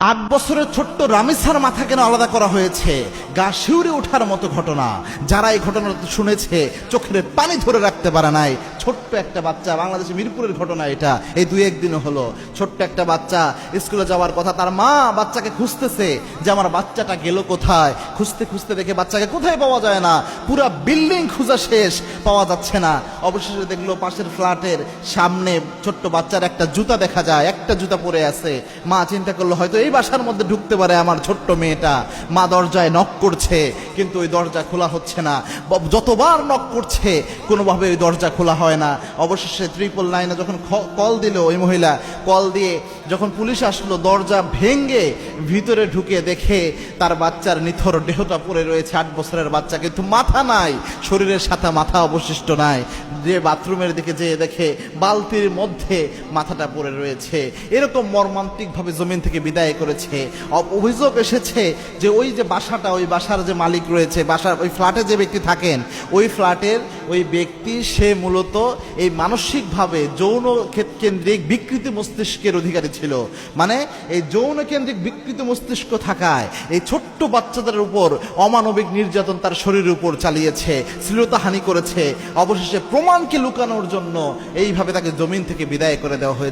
৮ বছরের ছোট্ট রামিসার মাথা কেন আলাদা করা হয়েছে? গা শিউরে ওঠার মতো ঘটনা। যারা এই ঘটনাটা শুনেছে চোখের পানি ধরে রাখতে পারে নাই। ছোট্ট একটা বাচ্চা, বাংলাদেশের মিরপুরের ঘটনা এটা, এই ২-১ দিনও হলো। ছোট্ট একটা বাচ্চা স্কুলে যাওয়ার কথা, তার মা বাচ্চাকে খুঁজতেছে যে আমার বাচ্চাটা গেল কোথায়। খুঁজতে খুঁজতে দেখে বাচ্চাকে কোথায় পাওয়া যায় না, পুরা বিল্ডিং খোঁজা শেষ, পাওয়া যাচ্ছে না। অবশেষে দেখলো পাশের ফ্ল্যাটের সামনে ছোট্ট বাচ্চার একটা জুতা দেখা যায়, একটা জুতা পরে আছে। মা চিন্তা করলো হয়তো এই বাসার মধ্যে ঢুকতে পারে আমার ছোট্ট মেয়েটা। মা দরজায় নক করছে, কিন্তু ওই দরজা খোলা হচ্ছে না। যতবার নক করছে কোনোভাবে ওই দরজা খোলা হয় না। অবশেষে 999 যখন কল দিল, ওই মহিলা কল দিয়ে যখন পুলিশ আসলো, দরজা ভেঙে ভিতরে ঢুকে দেখে তার বাচ্চার নিথর দেহটা পড়ে রয়েছে। 8 বছরের বাচ্চা, কিন্তু মাথা নাই, শরীরের সাথে মাথা অবশিষ্ট নাই। যে বাথরুমের দিকে যেয়ে দেখে বালতির মধ্যে মাথাটা পড়ে রয়েছে। এরকম মর্মান্তিকভাবে জমিন থেকে বিদায় করেছে। অভিযোগ এসেছে যে ওই যে বাসাটা, ওই বাসার যে মালিক রয়েছে, বাসার ওই ফ্ল্যাটে যে ব্যক্তি থাকেন, ওই ফ্ল্যাটের ওই ব্যক্তি সে মূলত এই মানসিকভাবে যৌন কেন্দ্রিক বিকৃত মস্তিষ্কের অধিকারী ছিল। মানে এই যৌন কেন্দ্রিক বিকৃত মস্তিষ্ক থাকায় এই ছোট্ট বাচ্চাদের উপর অমানবিক নির্যাতন তার শরীরের উপর চালিয়েছে, শ্লীলতাহানি করেছে। অবশেষে প্রমাণকে লুকানোর জন্য এইভাবে তাকে জমিন থেকে বিদায় করে দেওয়া হয়েছে।